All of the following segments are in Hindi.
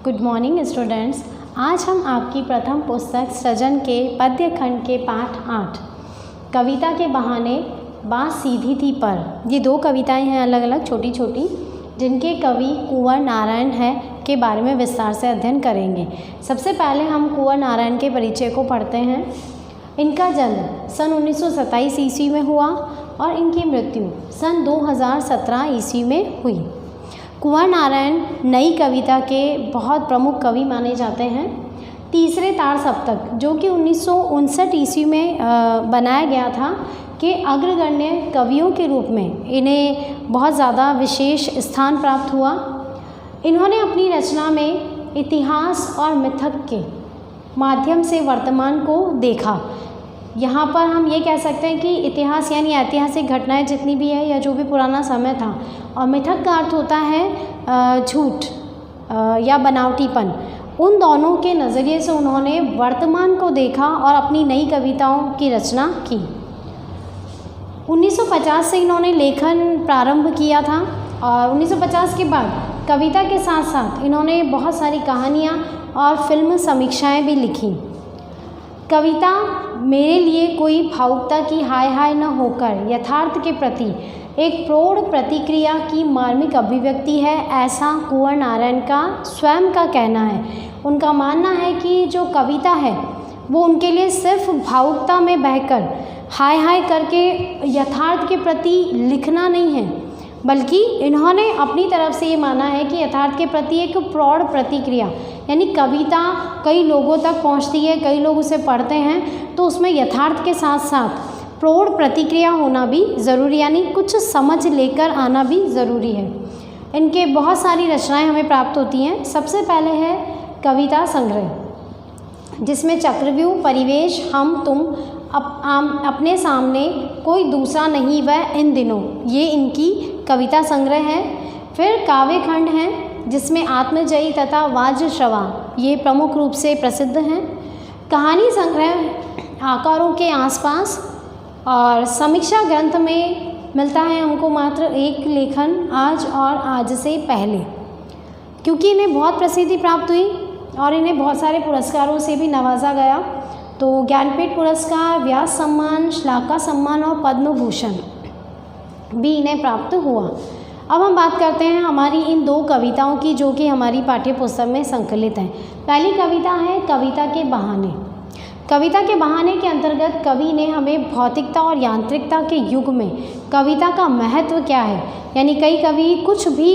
Good morning students. आज हम आपकी प्रथम पुस्तक सृजन के पद्य खंड के पाठ 8 कविता के बहाने बात सीधी थी पर, ये दो कविताएं हैं अलग अलग छोटी छोटी, जिनके कवि कुंवर नारायण है के बारे में विस्तार से अध्ययन करेंगे। सबसे पहले हम कुंवर नारायण के परिचय को पढ़ते हैं। इनका जन्म सन 1927 ईस्वी में हुआ और इनकी मृत्यु सन 2017 ईस्वी में हुई। कुंवर नारायण नई कविता के बहुत प्रमुख कवि माने जाते हैं। तीसरे तार सप्तक, जो कि 1959 ईस्वी में बनाया गया था, के अग्रगण्य कवियों के रूप में इन्हें बहुत ज़्यादा विशेष स्थान प्राप्त हुआ। इन्होंने अपनी रचना में इतिहास और मिथक के माध्यम से वर्तमान को देखा। यहाँ पर हम ये कह सकते हैं कि इतिहास यानी ऐतिहासिक घटनाएं जितनी भी है या जो भी पुराना समय था, और मिथक का अर्थ होता है झूठ या बनावटीपन। उन दोनों के नज़रिए से उन्होंने वर्तमान को देखा और अपनी नई कविताओं की रचना की। 1950 से इन्होंने लेखन प्रारंभ किया था और 1950 के बाद कविता के साथ साथ इन्होंने बहुत सारी कहानियाँ और फिल्म समीक्षाएँ भी लिखी। कविता मेरे लिए कोई भावुकता की हाय हाय न होकर यथार्थ के प्रति एक प्रौढ़ प्रतिक्रिया की मार्मिक अभिव्यक्ति है, ऐसा कुंवर नारायण का स्वयं का कहना है। उनका मानना है कि जो कविता है वो उनके लिए सिर्फ भावुकता में बहकर हाय हाय करके यथार्थ के प्रति लिखना नहीं है, बल्कि इन्होंने अपनी तरफ से ये माना है कि यथार्थ के प्रति एक प्रौढ़ प्रतिक्रिया, यानी कविता कई लोगों तक पहुंचती है, कई लोग उसे पढ़ते हैं, तो उसमें यथार्थ के साथ साथ प्रौढ़ प्रतिक्रिया होना भी ज़रूरी, यानी कुछ समझ लेकर आना भी ज़रूरी है। इनके बहुत सारी रचनाएं हमें प्राप्त होती हैं। सबसे पहले है कविता संग्रह, जिसमें चक्रव्यूह, परिवेश, हम तुम, अपने सामने कोई दूसरा नहीं वह इन दिनों, ये इनकी कविता संग्रह है। फिर काव्य खंड हैं, जिसमें आत्मजयी तथा वाज्रश्रवा ये प्रमुख रूप से प्रसिद्ध हैं। कहानी संग्रह आकारों के आसपास, और समीक्षा ग्रंथ में मिलता है हमको मात्र एक लेखन, आज और आज से पहले। क्योंकि इन्हें बहुत प्रसिद्धि प्राप्त हुई और इन्हें बहुत सारे पुरस्कारों से भी नवाजा गया, तो ज्ञानपीठ पुरस्कार, व्यास सम्मान, श्लाका सम्मान और पद्म भूषण भी इन्हें प्राप्त हुआ। अब हम बात करते हैं हमारी इन दो कविताओं की, जो कि हमारी पाठ्य पुस्तक में संकलित हैं। पहली कविता है कविता के बहाने। कविता के बहाने के अंतर्गत कवि ने हमें भौतिकता और यांत्रिकता के युग में कविता का महत्व क्या है, यानी कई कवि कुछ भी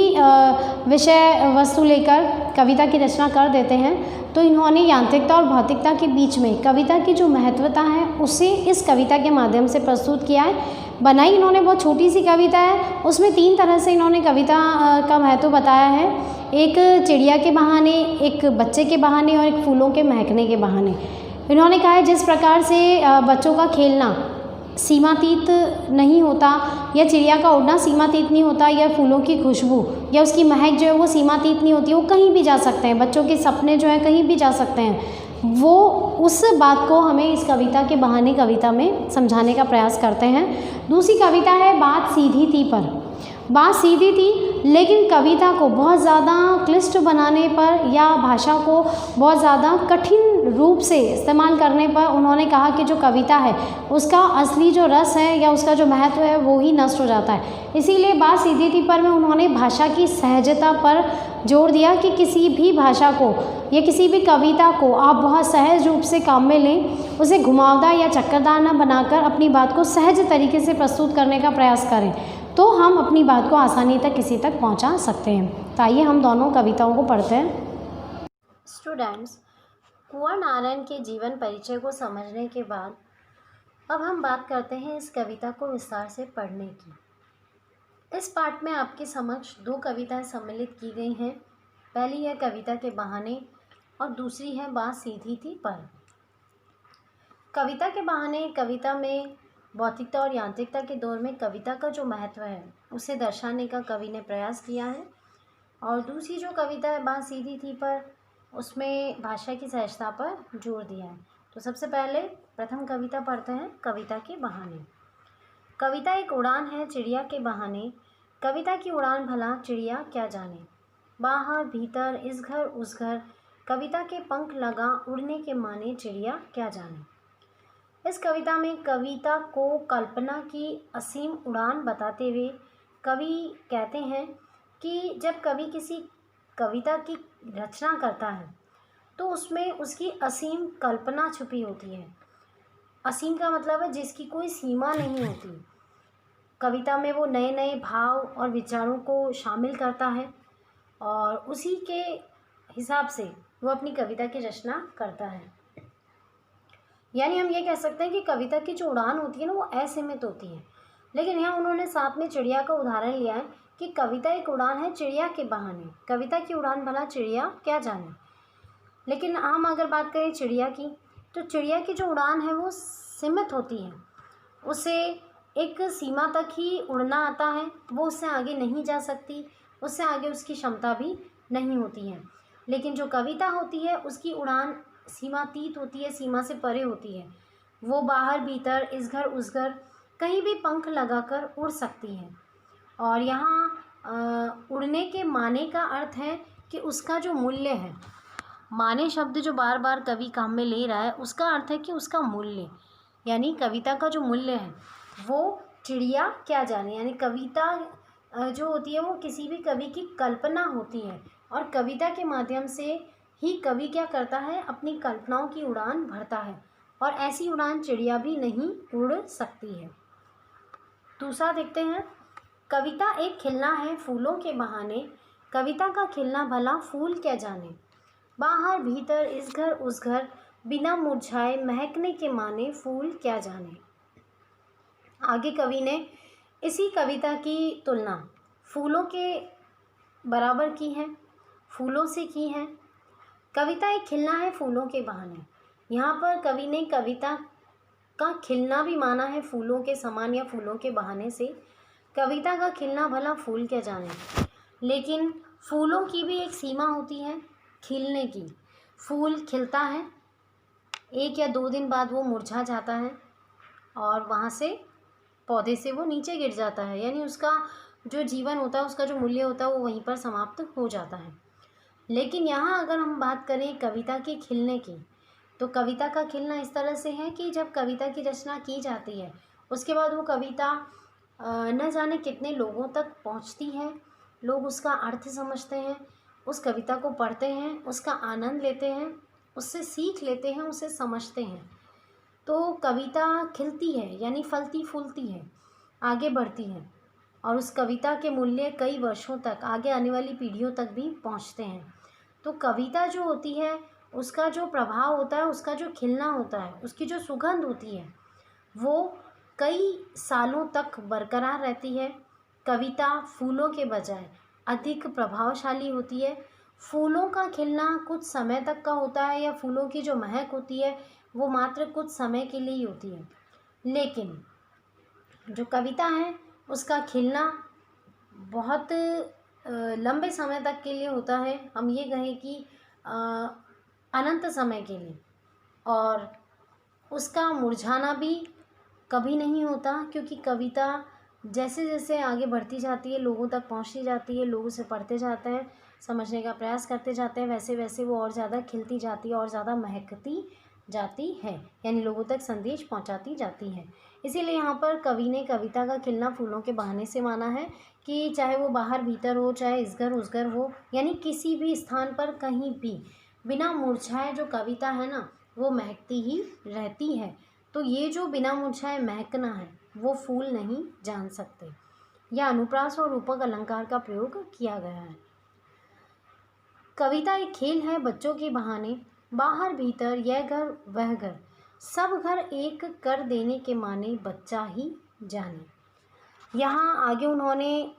विषय वस्तु लेकर कविता की रचना कर देते हैं, तो इन्होंने यांत्रिकता और भौतिकता के बीच में कविता की जो महत्वता है उसे इस कविता के माध्यम से प्रस्तुत किया है। बनाई इन्होंने बहुत छोटी सी कविता है, उसमें 3 तरह से इन्होंने कविता का महत्व बताया है। एक चिड़िया के बहाने, एक बच्चे के बहाने और एक फूलों के महकने के बहाने। इन्होंने कहा है जिस प्रकार से बच्चों का खेलना सीमातीत नहीं होता, या चिड़िया का उड़ना सीमातीत नहीं होता, या फूलों की खुशबू या उसकी महक जो है वो सीमातीत नहीं होती, वो कहीं भी जा सकते हैं, बच्चों के सपने जो हैं कहीं भी जा सकते हैं। वो उस बात को हमें इस कविता के बहाने कविता में समझाने का प्रयास करते हैं। दूसरी कविता है बात सीधी थी पर। बात सीधी थी, लेकिन कविता को बहुत ज़्यादा क्लिष्ट बनाने पर या भाषा को बहुत ज़्यादा कठिन रूप से इस्तेमाल करने पर उन्होंने कहा कि जो कविता है उसका असली जो रस है या उसका जो महत्व है वो ही नष्ट हो जाता है। इसीलिए बात सीधी थी पर में उन्होंने भाषा की सहजता पर जोर दिया कि किसी भी भाषा को या किसी भी कविता को आप बहुत सहज रूप से काम में लें, उसे घुमावदार या चक्करदार न बनाकर अपनी बात को सहज तरीके से प्रस्तुत करने का प्रयास करें, तो हम अपनी बात को आसानी तक किसी तक पहुंचा सकते हैं। तो आइए हम दोनों कविताओं को पढ़ते हैं। स्टूडेंट्स, कुंवर नारायण के जीवन परिचय को समझने के बाद अब हम बात करते हैं इस कविता को विस्तार से पढ़ने की। इस पाठ में आपके समक्ष 2 कविताएं सम्मिलित की गई हैं। पहली है कविता के बहाने और दूसरी है बात सीधी थी पर। कविता के बहाने कविता में भौतिकता और यांत्रिकता के दौर में कविता का जो महत्व है उसे दर्शाने का कवि ने प्रयास किया है। और दूसरी जो कविता है बात सीधी थी पर, उसमें भाषा की सहजता पर जोर दिया है। तो सबसे पहले प्रथम कविता पढ़ते हैं, कविता के बहाने। कविता एक उड़ान है चिड़िया के बहाने, कविता की उड़ान भला चिड़िया क्या जाने। बाहर भीतर इस घर उस घर, कविता के पंख लगा उड़ने के माने चिड़िया क्या जाने। इस कविता में कविता को कल्पना की असीम उड़ान बताते हुए कवि कहते हैं कि जब कवि किसी कविता की रचना करता है तो उसमें उसकी असीम कल्पना छुपी होती है। असीम का मतलब है जिसकी कोई सीमा नहीं होती। कविता में वो नए नए भाव और विचारों को शामिल करता है और उसी के हिसाब से वो अपनी कविता की रचना करता है। यानी हम ये कह सकते हैं कि कविता की जो उड़ान होती है ना वो असीमित होती है। लेकिन यहाँ उन्होंने साथ में चिड़िया का उदाहरण लिया है कि कविता एक उड़ान है चिड़िया के बहाने। कविता की उड़ान भला चिड़िया क्या जाने। लेकिन हम अगर बात करें चिड़िया की, तो चिड़िया की जो उड़ान है वो सीमित होती है। उसे एक सीमा तक ही उड़ना आता है, वो उससे आगे नहीं जा सकती, उससे आगे उसकी क्षमता भी नहीं होती है। लेकिन जो कविता होती है उसकी उड़ान सीमातीत होती है, सीमा से परे होती है। वो बाहर भीतर इस घर उस घर कहीं भी पंख लगाकर उड़ सकती है। और यहाँ उड़ने के माने का अर्थ है कि उसका जो मूल्य है, माने शब्द जो बार बार कवि काम में ले रहा है उसका अर्थ है कि उसका मूल्य, यानी कविता का जो मूल्य है वो चिड़िया क्या जाने। यानी कविता जो होती है वो किसी भी कवि की कल्पना होती है और कविता के माध्यम से ही कवि क्या करता है, अपनी कल्पनाओं की उड़ान भरता है और ऐसी उड़ान चिड़िया भी नहीं उड़ सकती है। दूसरा देखते हैं, कविता एक खिलना है फूलों के बहाने, कविता का खिलना भला फूल क्या जाने। बाहर भीतर इस घर उस घर, बिना मुरझाए महकने के माने फूल क्या जाने। आगे कवि ने इसी कविता की तुलना फूलों के बराबर की है, फूलों से की है। कविता एक खिलना है फूलों के बहाने। यहाँ पर कवि ने कविता का खिलना भी माना है फूलों के समान या फूलों के बहाने से। कविता का खिलना भला फूल क्या जाने। लेकिन फूलों की भी एक सीमा होती है खिलने की। फूल खिलता है, 1 या 2 दिन बाद वो मुरझा जाता है और वहाँ से पौधे से वो नीचे गिर जाता है, यानी उसका जो जीवन होता है, उसका जो मूल्य होता है वो वहीं पर समाप्त हो जाता है। लेकिन यहाँ अगर हम बात करें कविता के खिलने की, तो कविता का खिलना इस तरह से है कि जब कविता की रचना की जाती है उसके बाद वो कविता न जाने कितने लोगों तक पहुँचती है। लोग उसका अर्थ समझते हैं, उस कविता को पढ़ते हैं, उसका आनंद लेते हैं, उससे सीख लेते हैं, उसे समझते हैं। तो कविता खिलती है यानी फलती फूलती है, आगे बढ़ती है और उस कविता के मूल्य कई वर्षों तक, आगे आने वाली पीढ़ियों तक भी पहुंचते हैं। तो कविता जो होती है उसका जो प्रभाव होता है, उसका जो खिलना होता है, उसकी जो सुगंध होती है वो कई सालों तक बरकरार रहती है। कविता फूलों के बजाय अधिक प्रभावशाली होती है। फूलों का खिलना कुछ समय तक का होता है या फूलों की जो महक होती है वो मात्र कुछ समय के लिए ही होती है। लेकिन जो कविता है उसका खिलना बहुत लंबे समय तक के लिए होता है। हम ये कहें कि अनंत समय के लिए, और उसका मुरझाना भी कभी नहीं होता, क्योंकि कविता जैसे जैसे आगे बढ़ती जाती है, लोगों तक पहुंचती जाती है, लोग उसे पढ़ते जाते हैं, समझने का प्रयास करते जाते हैं, वैसे वैसे वो और ज़्यादा खिलती जाती है और ज़्यादा महकती जाती है, यानी लोगों तक संदेश पहुंचाती जाती है। इसीलिए यहाँ पर कवि ने कविता का खिलना फूलों के बहाने से माना है कि चाहे वो बाहर भीतर हो, चाहे इस घर उस घर हो, यानी किसी भी स्थान पर कहीं भी बिना मुरझाए जो कविता है ना वो महकती ही रहती है। तो ये जो बिना मुरझाए महकना है वो फूल नहीं जान सकते। यह अनुप्रास और रूपक अलंकार का प्रयोग किया गया है। कविता एक खेल है बच्चों के बहाने, बाहर भीतर यह घर वह घर, सब घर एक कर देने के माने बच्चा ही जाने। यहाँ आगे उन्होंने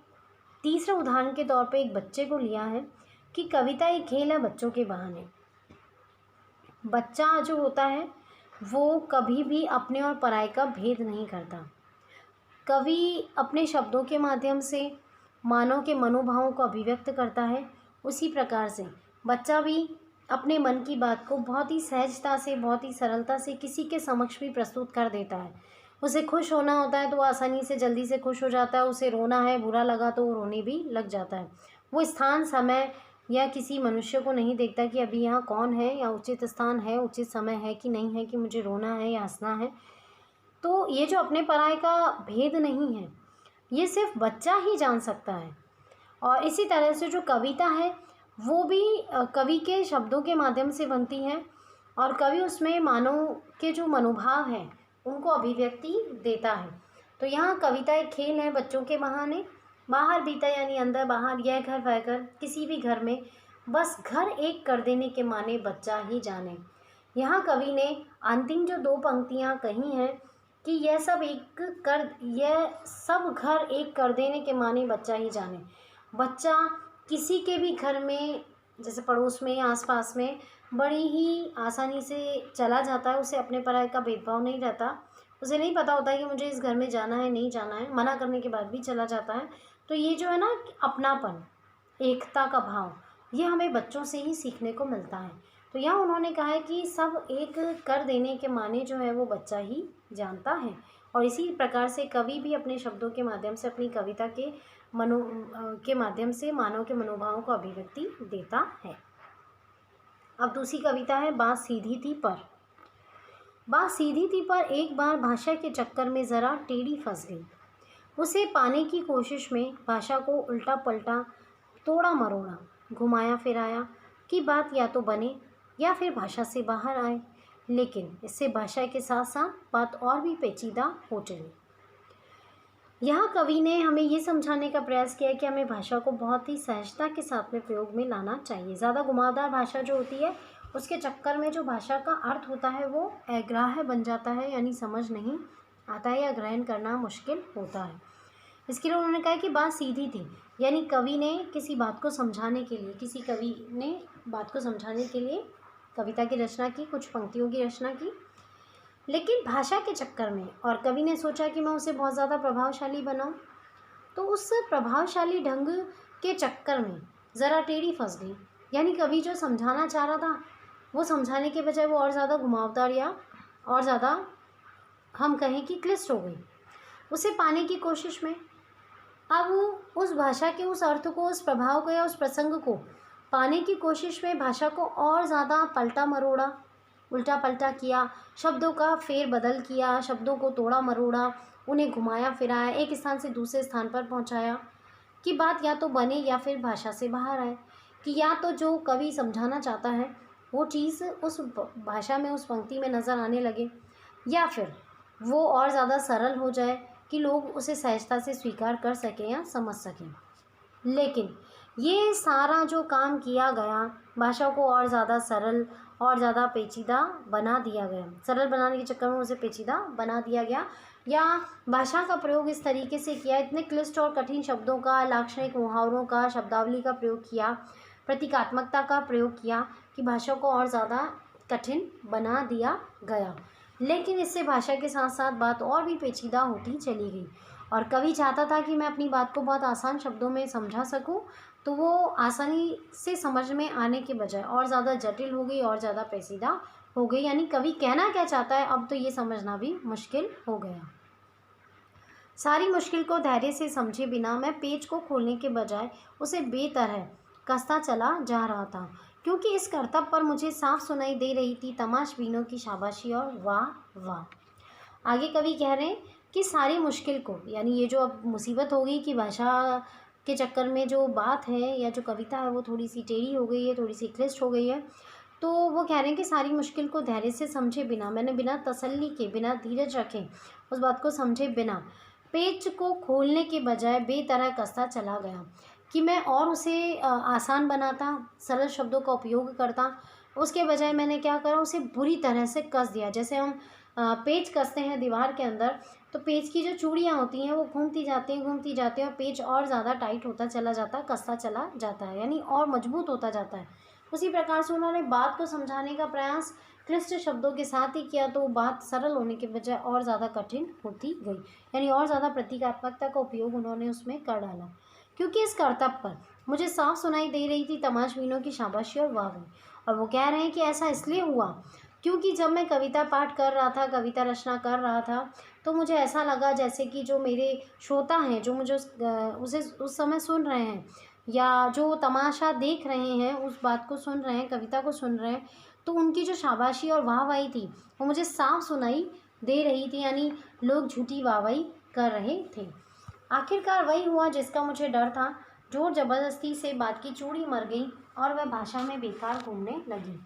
तीसरे उदाहरण के तौर पे एक बच्चे को लिया है कि कविता एक खेल है बच्चों के बहाने। बच्चा जो होता है वो कभी भी अपने और पराये का भेद नहीं करता। कवि अपने शब्दों के माध्यम से मानव के मनोभावों को अभिव्यक्त करता है। उसी प्रकार से बच्चा भी अपने मन की बात को बहुत ही सहजता से, बहुत ही सरलता से किसी के समक्ष भी प्रस्तुत कर देता है। उसे खुश होना होता है तो वो आसानी से जल्दी से खुश हो जाता है, उसे रोना है, बुरा लगा तो वो रोने भी लग जाता है। वो स्थान समय या किसी मनुष्य को नहीं देखता कि अभी यहाँ कौन है, या उचित स्थान है, उचित समय है कि नहीं है कि मुझे रोना है या हंसना है। तो ये जो अपने पराये का भेद नहीं है, ये सिर्फ बच्चा ही जान सकता है। और इसी तरह से जो कविता है वो भी कवि के शब्दों के माध्यम से बनती है, और कवि उसमें मानव के जो मनोभाव हैं उनको अभिव्यक्ति देता है। तो यहाँ कविता एक खेल है बच्चों के बहाने, बाहर भीतर यानी अंदर बाहर, यह घर वह घर, किसी भी घर में बस घर एक कर देने के माने बच्चा ही जाने। यहाँ कवि ने अंतिम जो 2 पंक्तियाँ कही हैं कि यह सब घर एक कर देने के माने बच्चा ही जाने। बच्चा किसी के भी घर में, जैसे पड़ोस में, आसपास में, बड़ी ही आसानी से चला जाता है। उसे अपने पराये का भेदभाव नहीं रहता, उसे नहीं पता होता है कि मुझे इस घर में जाना है नहीं जाना है, मना करने के बाद भी चला जाता है। तो ये जो है ना अपनापन, एकता का भाव, ये हमें बच्चों से ही सीखने को मिलता है। तो यहाँ उन्होंने कहा है कि सब एक कर देने के माने जो है वो बच्चा ही जानता है। और इसी प्रकार से कवि भी अपने शब्दों के माध्यम से, अपनी कविता के माध्यम से मानव के मनोभावों को अभिव्यक्ति देता है। अब दूसरी कविता है बात सीधी थी पर। बात सीधी थी पर एक बार भाषा के चक्कर में ज़रा टेढ़ी फंस गई। उसे पाने की कोशिश में भाषा को उल्टा पलटा, तोड़ा मरोड़ा, घुमाया फिराया कि बात या तो बने या फिर भाषा से बाहर आए। लेकिन इससे भाषा के साथ साथ बात और भी पेचीदा हो चली। यहाँ कवि ने हमें ये समझाने का प्रयास किया कि हमें भाषा को बहुत ही सहजता के साथ में प्रयोग में लाना चाहिए। ज़्यादा घुमावदार भाषा जो होती है उसके चक्कर में जो भाषा का अर्थ होता है वो अग्राह्य बन जाता है, यानी समझ नहीं आता है या ग्रहण करना मुश्किल होता है। इसके लिए उन्होंने कहा कि बात सीधी थी, यानी कवि ने किसी बात को समझाने के लिए, किसी कवि ने बात को समझाने के लिए कविता की रचना की, कुछ पंक्तियों की रचना की, लेकिन भाषा के चक्कर में, और कवि ने सोचा कि मैं उसे बहुत ज़्यादा प्रभावशाली बनाऊं, तो उस प्रभावशाली ढंग के चक्कर में ज़रा टेढ़ी फंस गई। यानी कवि जो समझाना चाह रहा था वो समझाने के बजाय वो और ज़्यादा घुमावदार या और ज़्यादा हम कहें कि क्लिष्ट हो गई उसे पाने की कोशिश में। अब उस भाषा के उस अर्थ को, उस प्रभाव को या उस प्रसंग को पाने की कोशिश में भाषा को और ज़्यादा पलटा मरोड़ा, उल्टा पलटा किया, शब्दों का फेर बदल किया, शब्दों को तोड़ा मरोड़ा, उन्हें घुमाया फिराया, एक स्थान से दूसरे स्थान पर पहुंचाया कि बात या तो बने या फिर भाषा से बाहर आए, कि या तो जो कवि समझाना चाहता है वो चीज़ उस भाषा में, उस पंक्ति में नज़र आने लगे, या फिर वो और ज़्यादा सरल हो जाए कि लोग उसे सहजता से स्वीकार कर सकें या समझ सकें। लेकिन ये सारा जो काम किया गया, भाषा को और ज़्यादा सरल और ज़्यादा पेचीदा बना दिया गया। सरल बनाने के चक्कर में उसे पेचीदा बना दिया गया, या भाषा का प्रयोग इस तरीके से किया, इतने क्लिष्ट और कठिन शब्दों का, लाक्षणिक मुहावरों का, शब्दावली का प्रयोग किया, प्रतीकात्मकता का प्रयोग किया कि भाषा को और ज़्यादा कठिन बना दिया गया। लेकिन इससे भाषा के साथ साथ बात और भी पेचीदा होती चली गई, और कवि चाहता था कि मैं अपनी बात को बहुत आसान शब्दों में समझा सकूं, तो वो आसानी से समझ में आने के बजाय और ज़्यादा जटिल हो गई और ज़्यादा पेचीदा हो गई। यानी कवि कहना क्या चाहता है अब तो ये समझना भी मुश्किल हो गया। सारी मुश्किल को धैर्य से समझे बिना मैं पेज को खोलने के बजाय उसे बेतरह कसता चला जा रहा था, क्योंकि इस करतब पर मुझे साफ सुनाई दे रही थी तमाशबीनों की शाबाशी और वाह वाह। आगे कवि कह रहे हैं कि सारी मुश्किल को, यानी ये जो अब मुसीबत हो गई कि भाषा के चक्कर में जो बात है या जो कविता है वो थोड़ी सी टेढ़ी हो गई है, थोड़ी सी क्लिष्ट हो गई है, तो वो कह रहे हैं कि सारी मुश्किल को धैर्य से समझे बिना, मैंने बिना तसल्ली के, बिना धीरज रखे, उस बात को समझे बिना पेज को खोलने के बजाय बेतरह कसता चला गया कि मैं और उसे आसान बनाता, सरल शब्दों का उपयोग करता, उसके बजाय मैंने क्या करा, उसे बुरी तरह से कस दिया। जैसे हम पेज कसते हैं दीवार के अंदर, तो पेज की जो चूड़ियाँ होती हैं वो घूमती जाती हैं और पेज और ज़्यादा टाइट होता चला जाता है, कसता चला जाता है, यानी और मजबूत होता जाता है। उसी प्रकार से उन्होंने बात को समझाने का प्रयास क्लिष्ट शब्दों के साथ ही किया, तो बात सरल होने के बजाय और ज़्यादा कठिन होती गई, यानी और ज़्यादा प्रतीकात्मकता का उपयोग उन्होंने उसमें कर डाला। क्योंकि इस करतब पर मुझे साफ सुनाई दे रही थी तमाशबीनों की शाबाशी और वाहवाही। और वो कह रहे हैं कि ऐसा इसलिए हुआ क्योंकि जब मैं कविता पाठ कर रहा था, कविता रचना कर रहा था, तो मुझे ऐसा लगा जैसे कि जो मेरे श्रोता हैं, जो मुझे उसे उस समय सुन रहे हैं, या जो तमाशा देख रहे हैं, उस बात को सुन रहे हैं, कविता को सुन रहे हैं, तो उनकी जो शाबाशी और वाहवाही थी वो मुझे साफ सुनाई दे रही थी, यानी लोग झूठी वाहवाही कर रहे थे। आखिरकार वही हुआ जिसका मुझे डर था। जोर ज़बरदस्ती से बात की चूड़ी मर गई और वह भाषा में बेकार घूमने लगी।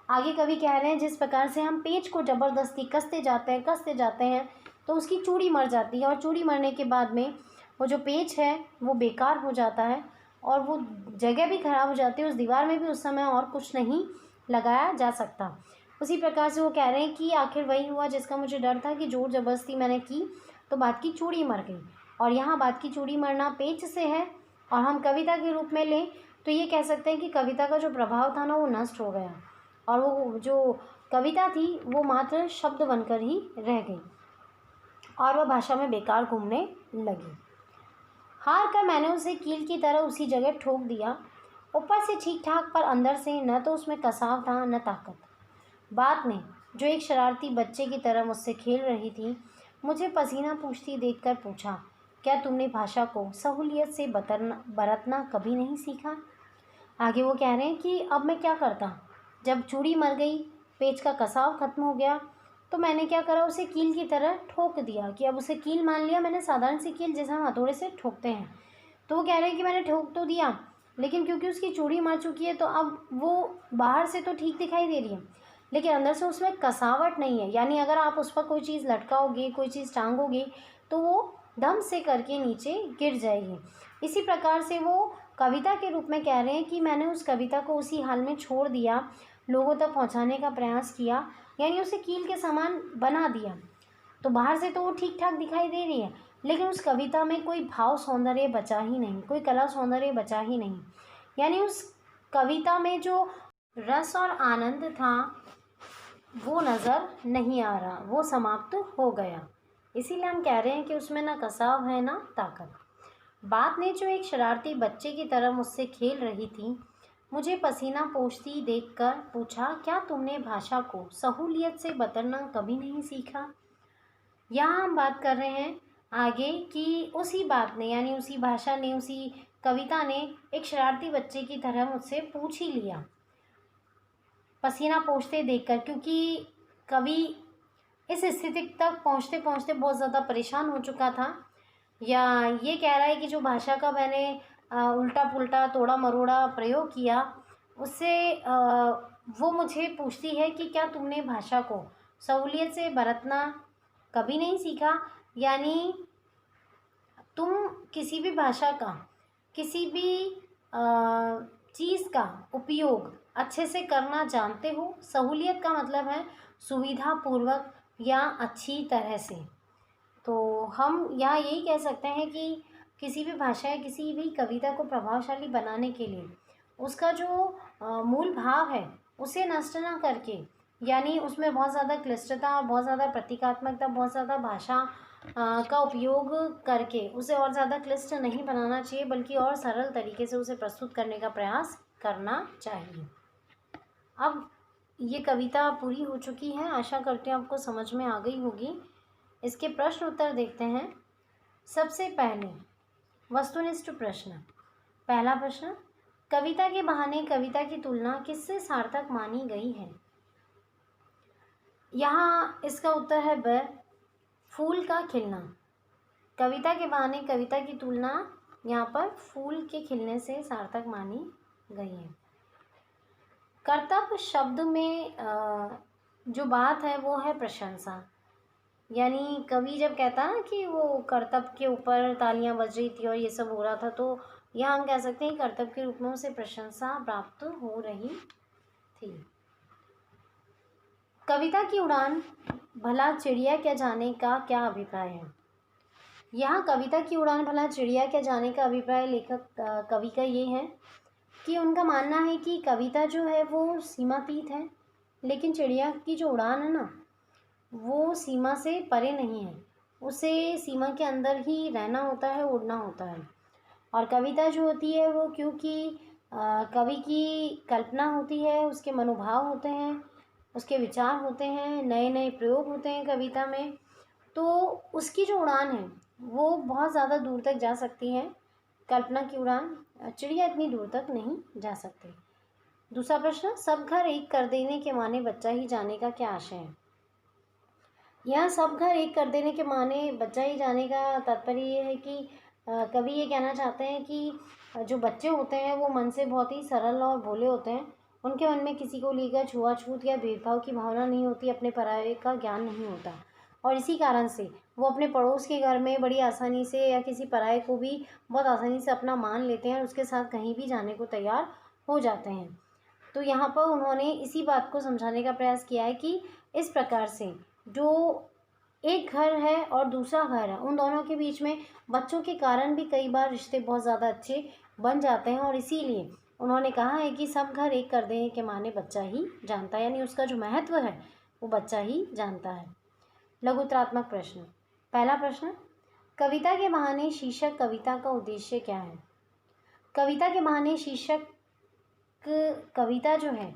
आगे कवि कह रहे हैं, जिस प्रकार से हम पेच को ज़बरदस्ती कसते जाते हैं तो उसकी चूड़ी मर जाती है, और चूड़ी मरने के बाद में वो जो पेच है वो बेकार हो जाता है और वो जगह भी ख़राब हो जाती है, उस दीवार में भी उस समय और कुछ नहीं लगाया जा सकता। उसी प्रकार से वो कह रहे हैं कि आखिर वही हुआ जिसका मुझे डर था, कि जोर ज़बरदस्ती मैंने की तो बात की चूड़ी मर गई। और यहाँ बात की चूड़ी मरना पेच से है, और हम कविता के रूप में लें तो ये कह सकते हैं कि कविता का जो प्रभाव था ना वो नष्ट हो गया, और वो जो कविता थी वो मात्र शब्द बनकर ही रह गई और वह भाषा में बेकार घूमने लगी। हार कर मैंने उसे कील की तरह उसी जगह ठोक दिया। ऊपर से ठीक ठाक, पर अंदर से न तो उसमें कसाव था न ताकत। बात ने, जो एक शरारती बच्चे की तरह मुझसे खेल रही थी, मुझे पसीना पूछती देखकर पूछा, क्या तुमने भाषा को सहूलियत से बरतना कभी नहीं सीखा? आगे वो कह रहे हैं कि अब मैं क्या करता। जब चूड़ी मर गई, पेच का कसाव खत्म हो गया, तो मैंने क्या करा, उसे कील की तरह ठोक दिया। कि अब उसे कील मान लिया मैंने, साधारण सी कील जैसे हम हथौड़े से ठोकते हैं। तो वो कह रहे हैं कि मैंने ठोक तो दिया, लेकिन क्योंकि उसकी चूड़ी मर चुकी है तो अब वो बाहर से तो ठीक दिखाई दे रही है, लेकिन अंदर से उसमें कसावट नहीं है। यानी अगर आप उस पर कोई चीज़ लटकाओगे, कोई चीज़ टांगोगे, तो वो दम से करके नीचे गिर जाएगी। इसी प्रकार से वो कविता के रूप में कह रहे हैं कि मैंने उस कविता को उसी हाल में छोड़ दिया, लोगों तक पहुंचाने का प्रयास किया, यानी उसे कील के समान बना दिया। तो बाहर से तो वो ठीक ठाक दिखाई दे रही है, लेकिन उस कविता में कोई भाव सौंदर्य बचा ही नहीं, कोई कला सौंदर्य बचा ही नहीं। यानी उस कविता में जो रस और आनंद था वो नज़र नहीं आ रहा, वो समाप्त हो गया। इसीलिए हम कह रहे हैं कि उसमें ना कसाव है ना ताकत। बात ने, जो एक शरारती बच्चे की तरह मुझसे खेल रही थी, मुझे पसीना पोंछती देखकर पूछा, क्या तुमने भाषा को सहूलियत से बतरना कभी नहीं सीखा? यहाँ हम बात कर रहे हैं आगे कि उसी बात ने, यानी उसी भाषा ने, उसी कविता ने एक शरारती बच्चे की तरह मुझसे पूछ ही लिया पसीना पोंछते देखकर, क्योंकि कवि इस स्थिति तक पहुँचते पहुँचते बहुत ज़्यादा परेशान हो चुका था। या ये कह रहा है कि जो भाषा का मैंने उल्टा पुल्टा तोड़ा मरोड़ा प्रयोग किया, उससे वो मुझे पूछती है कि क्या तुमने भाषा को सहूलियत से बरतना कभी नहीं सीखा? यानी तुम किसी भी भाषा का, किसी भी चीज़ का उपयोग अच्छे से करना जानते हो। सहूलियत का मतलब है सुविधापूर्वक या अच्छी तरह से। तो हम यहाँ यही कह सकते हैं कि किसी भी भाषा या किसी भी कविता को प्रभावशाली बनाने के लिए उसका जो मूल भाव है उसे नष्ट ना करके, यानी उसमें बहुत ज़्यादा क्लिष्टता और बहुत ज़्यादा प्रतीकात्मकता, बहुत ज़्यादा भाषा का उपयोग करके उसे और ज़्यादा क्लिष्ट नहीं बनाना चाहिए, बल्कि और सरल तरीके से उसे प्रस्तुत करने का प्रयास करना चाहिए। अब ये कविता पूरी हो चुकी है, आशा करते हैं आपको समझ में आ गई होगी। इसके प्रश्न उत्तर देखते हैं। सबसे पहले वस्तुनिष्ठ प्रश्न। पहला प्रश्न, कविता के बहाने कविता की तुलना किससे सार्थक मानी गई है? यहाँ इसका उत्तर है ब, फूल का खिलना। कविता के बहाने कविता की तुलना यहाँ पर फूल के खिलने से सार्थक मानी गई है। कर्तव्य शब्द में जो बात है वो है प्रशंसा। यानी कवि जब कहता है ना कि वो कर्तव्य के ऊपर तालियां बज रही थी और ये सब हो रहा था, तो यहाँ हम कह सकते हैं कर्तव्य के रूप में उसे प्रशंसा प्राप्त हो रही थी। कविता की उड़ान भला चिड़िया क्या जाने का क्या अभिप्राय है? यहाँ कविता की उड़ान भला चिड़िया क्या जाने का अभिप्राय लेखक कवि का ये है कि उनका मानना है कि कविता जो है वो सीमातीत है, लेकिन चिड़िया की जो उड़ान है ना वो सीमा से परे नहीं है, उसे सीमा के अंदर ही रहना होता है, उड़ना होता है। और कविता जो होती है वो क्योंकि कवि की कल्पना होती है, उसके मनोभाव होते हैं, उसके विचार होते हैं, नए नए प्रयोग होते हैं कविता में, तो उसकी जो उड़ान है वो बहुत ज़्यादा दूर तक जा सकती है। कल्पना की उड़ान, चिड़िया इतनी दूर तक नहीं जा सकती। दूसरा प्रश्न, सब घर एक कर देने के माने बच्चा ही जाने का क्या आशय है? यहाँ सब घर एक कर देने के माने बच्चा ही जाने का तात्पर्य ये है कि कवि ये कहना चाहते हैं कि जो बच्चे होते हैं वो मन से बहुत ही सरल और भोले होते हैं। उनके मन में किसी को लेकर छुआछूत या भेदभाव की भावना नहीं होती, अपने पराये का ज्ञान नहीं होता, और इसी कारण से वो अपने पड़ोस के घर में बड़ी आसानी से या किसी पराये को भी बहुत आसानी से अपना मान लेते हैं और उसके साथ कहीं भी जाने को तैयार हो जाते हैं। तो यहाँ पर उन्होंने इसी बात को समझाने का प्रयास किया है कि इस प्रकार से जो एक घर है और दूसरा घर है, उन दोनों के बीच में बच्चों के कारण भी कई बार रिश्ते बहुत ज़्यादा अच्छे बन जाते हैं, और इसीलिए उन्होंने कहा है कि सब घर एक कर देने के माने बच्चा ही जानता है, यानी उसका जो महत्व है वो बच्चा ही जानता है। लघुत्तरात्मक प्रश्न। पहला प्रश्न, कविता के बहाने शीर्षक कविता का उद्देश्य क्या है? कविता के बहाने शीर्षक कविता जो है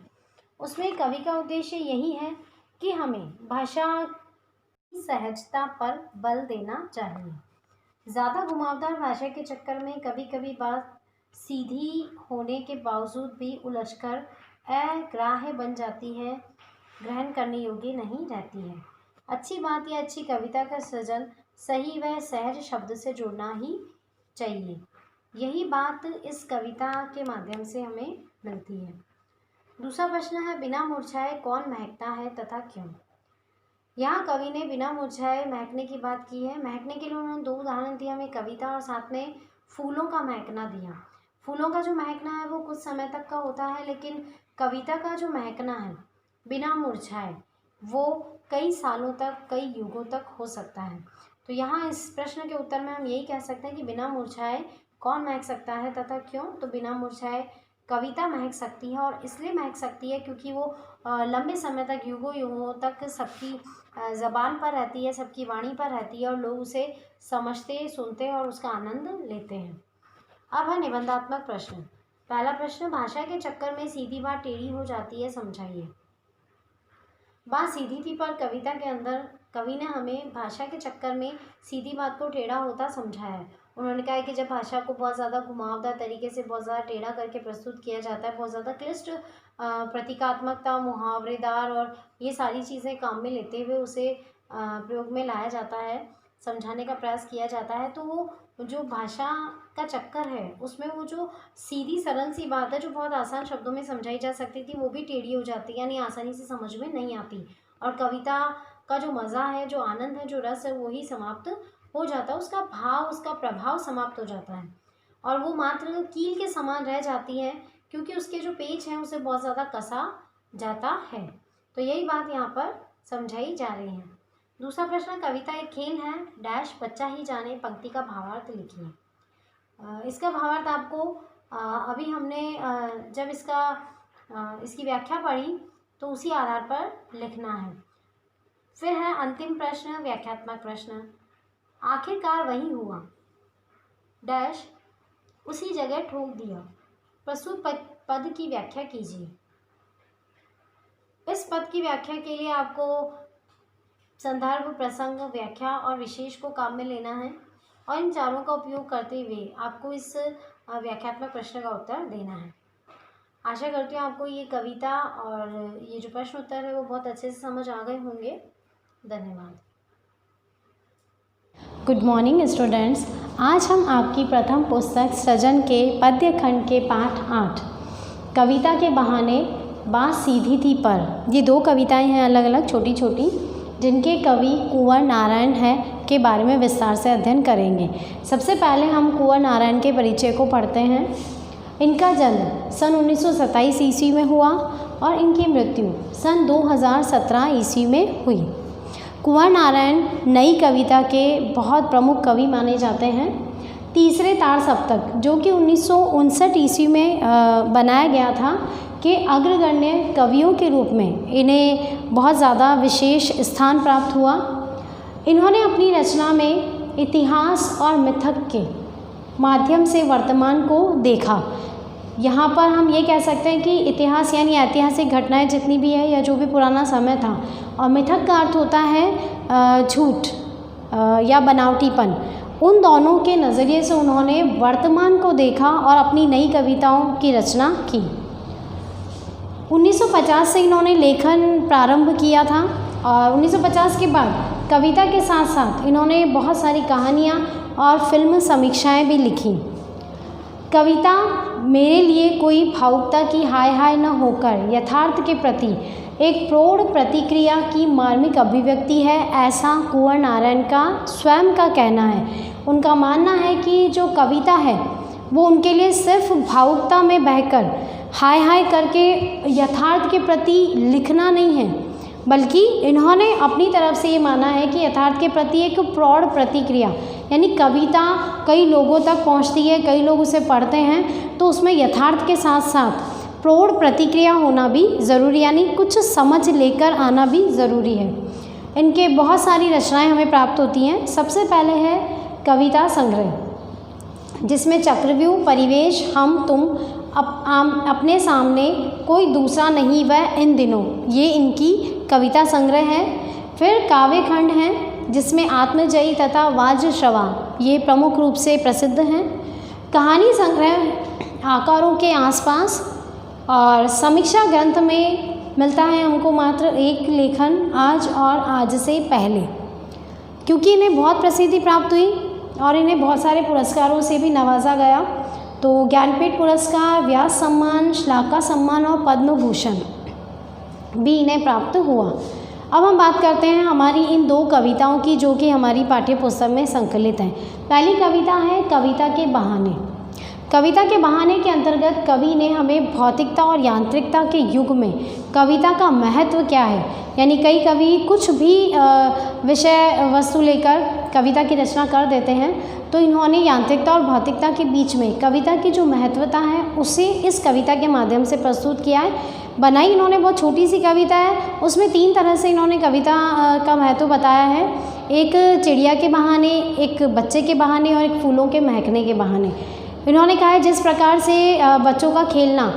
उसमें कवि का उद्देश्य यही है कि हमें भाषा की सहजता पर बल देना चाहिए। ज़्यादा घुमावदार भाषा के चक्कर में कभी कभी बात सीधी होने के बावजूद भी उलझकर अग्राह्य बन जाती है, ग्रहण करने योग्य नहीं रहती है। अच्छी बात या अच्छी कविता का सृजन सही व सहज शब्द से जुड़ना ही चाहिए। यही बात इस कविता के माध्यम से हमें मिलती है। दूसरा प्रश्न है, बिना मुरझाए कौन महकता है तथा क्यों? यहाँ कवि ने बिना मुरझाए महकने की बात की है। महकने के लिए उन्होंने दो उदाहरण दिया, हमें कविता और साथ में फूलों का महकना दिया। फूलों का जो महकना है वो कुछ समय तक का होता है, लेकिन कविता का जो महकना है बिना मुरझाए वो कई सालों तक, कई युगों तक हो सकता है। तो यहाँ इस प्रश्न के उत्तर में हम यही कह सकते हैं कि बिना मुरझाए कौन महक सकता है तथा क्यों? तो बिना मुरझाए कविता महक सकती है, और इसलिए महक सकती है क्योंकि वो लंबे समय तक, युगों युगों तक सबकी ज़बान पर रहती है, सबकी वाणी पर रहती है, और लोग उसे समझते, सुनते हैं और उसका आनंद लेते हैं। अब है निबंधात्मक प्रश्न। पहला प्रश्न, भाषा के चक्कर में सीधी बात टेढ़ी हो जाती है, समझाइए। बात सीधी थी, पर कविता के अंदर कवि ने हमें भाषा के चक्कर में सीधी बात को टेढ़ा होता समझाया है। उन्होंने कहा है कि जब भाषा को बहुत ज़्यादा घुमावदार तरीके से बहुत ज़्यादा टेढ़ा करके प्रस्तुत किया जाता है, बहुत ज़्यादा क्लिष्ट प्रतीकात्मकता, मुहावरेदार और ये सारी चीज़ें काम में लेते हुए उसे प्रयोग में लाया जाता है, समझाने का प्रयास किया जाता है, तो वो जो भाषा का चक्कर है उसमें वो जो सीधी सरल सी बात है जो बहुत आसान शब्दों में समझाई जा सकती थी, वो भी टेढ़ी हो जाती है, यानी आसानी से समझ में नहीं आती, और कविता का जो मज़ा है, जो आनंद है, जो रस है, वो ही समाप्त हो जाता है, उसका भाव, उसका प्रभाव समाप्त हो जाता है, और वो मात्र कील के समान रह जाती है क्योंकि उसके जो पेच हैं उसे बहुत ज़्यादा कसा जाता है। तो यही बात यहाँ पर समझाई जा रही है। दूसरा प्रश्न, कविता एक खेल है, डैश बच्चा ही जाने, पंक्ति का भावार्थ लिखिए। इसका भावार्थ आपको अभी हमने जब इसकी व्याख्या पढ़ी तो उसी आधार पर लिखना है। फिर है अंतिम प्रश्न, व्याख्यात्मक प्रश्न। आखिरकार वही हुआ, डैश उसी जगह ठोक दिया, प्रस्तुत पद की व्याख्या कीजिए। इस पद की व्याख्या के लिए आपको संदर्भ, प्रसंग, व्याख्या और विशेष को काम में लेना है, और इन चारों का उपयोग करते हुए आपको इस व्याख्यात्मक प्रश्न का उत्तर देना है। आशा करती हूँ आपको ये कविता और ये जो प्रश्न उत्तर है वो बहुत अच्छे से समझ आ गए होंगे। धन्यवाद। गुड मॉर्निंग स्टूडेंट्स, आज हम आपकी प्रथम पुस्तक सृजन के पद्य खंड के पाठ 8 कविता के बहाने बात सीधी थी पर, ये दो कविताएं हैं अलग अलग छोटी छोटी, जिनके कवि कुंवर नारायण हैं के बारे में विस्तार से अध्ययन करेंगे। सबसे पहले हम कुंवर नारायण के परिचय को पढ़ते हैं। इनका जन्म सन 1927 ईस्वी में हुआ और इनकी मृत्यु सन 2017 ईस्वी में हुई। कुंवर नारायण नई कविता के बहुत प्रमुख कवि माने जाते हैं। तीसरे ताड़ सप्तक जो कि 1959 ईस्वी में बनाया गया था के अग्रगण्य कवियों के रूप में इन्हें बहुत ज़्यादा विशेष स्थान प्राप्त हुआ। इन्होंने अपनी रचना में इतिहास और मिथक के माध्यम से वर्तमान को देखा। यहाँ पर हम ये कह सकते हैं कि इतिहास यानी ऐतिहासिक घटनाएं जितनी भी है या जो भी पुराना समय था, और मिथक का अर्थ होता है झूठ या बनावटीपन, उन दोनों के नज़रिए से उन्होंने वर्तमान को देखा और अपनी नई कविताओं की रचना की। 1950 से इन्होंने लेखन प्रारंभ किया था और 1950 के बाद कविता के साथ साथ इन्होंने बहुत सारी कहानियाँ और फिल्म समीक्षाएं भी लिखी। कविता मेरे लिए कोई भावुकता की हाय हाय न होकर यथार्थ के प्रति एक प्रौढ़ प्रतिक्रिया की मार्मिक अभिव्यक्ति है, ऐसा कुंवर नारायण का स्वयं का कहना है। उनका मानना है कि जो कविता है वो उनके लिए सिर्फ भावुकता में बहकर हाय हाय करके यथार्थ के प्रति लिखना नहीं है, बल्कि इन्होंने अपनी तरफ से ये माना है कि यथार्थ के प्रति एक प्रौढ़ प्रतिक्रिया, यानी कविता कई लोगों तक पहुंचती है, कई लोग उसे पढ़ते हैं, तो उसमें यथार्थ के साथ साथ प्रौढ़ प्रतिक्रिया होना भी ज़रूरी, यानी कुछ समझ लेकर आना भी ज़रूरी है। इनके बहुत सारी रचनाएं हमें प्राप्त होती हैं। सबसे पहले है कविता संग्रह, जिसमें चक्रव्यूह, परिवेश, हम तुम, अपने सामने कोई दूसरा नहीं वह इन दिनों, ये इनकी कविता संग्रह है। फिर काव्य खंड हैं, जिसमें आत्मजयी तथा वाज्रश्रवा ये प्रमुख रूप से प्रसिद्ध हैं। कहानी संग्रह आकारों के आसपास, और समीक्षा ग्रंथ में मिलता है हमको मात्र एक लेखन, आज और आज से पहले। क्योंकि इन्हें बहुत प्रसिद्धि प्राप्त हुई और इन्हें बहुत सारे पुरस्कारों से भी नवाजा गया, तो ज्ञानपीठ पुरस्कार, व्यास सम्मान, श्लाका सम्मान और पद्म भूषण भी इन्हें प्राप्त हुआ। अब हम बात करते हैं हमारी इन दो कविताओं की, जो कि हमारी पाठ्य पुस्तक में संकलित हैं। पहली कविता है कविता के बहाने। कविता के बहाने के अंतर्गत कवि ने हमें भौतिकता और यांत्रिकता के युग में कविता का महत्व क्या है, यानी कई कवि कुछ भी विषय वस्तु लेकर कविता की रचना कर देते हैं, तो इन्होंने यांत्रिकता और भौतिकता के बीच में कविता की जो महत्वता है उसे इस कविता के माध्यम से प्रस्तुत किया है। बनाई इन्होंने बहुत छोटी सी कविता है, उसमें 3 तरह से इन्होंने कविता का महत्व बताया है। एक चिड़िया के बहाने, एक बच्चे के बहाने और एक फूलों के महकने के बहाने। इन्होंने कहा है जिस प्रकार से बच्चों का खेलना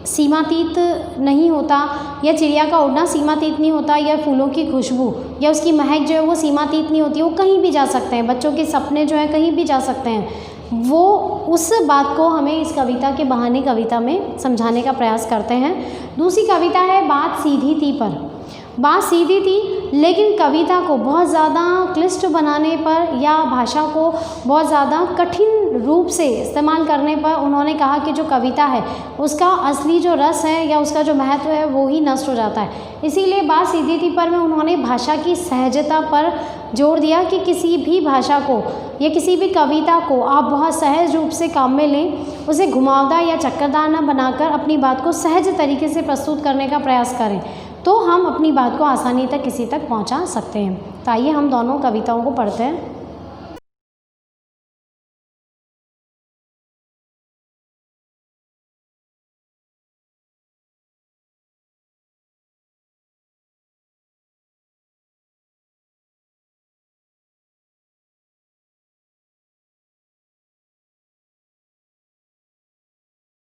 सीमातीत नहीं होता, या चिड़िया का उड़ना सीमातीत नहीं होता, या फूलों की खुशबू या उसकी महक जो है वो सीमातीत नहीं होती, वो कहीं भी जा सकते हैं, बच्चों के सपने जो हैं कहीं भी जा सकते हैं। वो उस बात को हमें इस कविता के बहाने कविता में समझाने का प्रयास करते हैं। दूसरी कविता है बात सीधी थी पर। बात सीधी थी, लेकिन कविता को बहुत ज़्यादा क्लिष्ट बनाने पर या भाषा को बहुत ज़्यादा कठिन रूप से इस्तेमाल करने पर उन्होंने कहा कि जो कविता है उसका असली जो रस है या उसका जो महत्व है वो ही नष्ट हो जाता है। इसीलिए बात सीधी थी पर में उन्होंने भाषा की सहजता पर जोर दिया कि किसी भी भाषा को या किसी भी कविता को आप बहुत सहज रूप से काम में लें, उसे घुमावदार या चक्करदार न बनाकर अपनी बात को सहज तरीके से प्रस्तुत करने का प्रयास करें, तो हम अपनी बात को आसानी तक किसी तक पहुंचा सकते हैं। तो आइए हम दोनों कविताओं को पढ़ते हैं।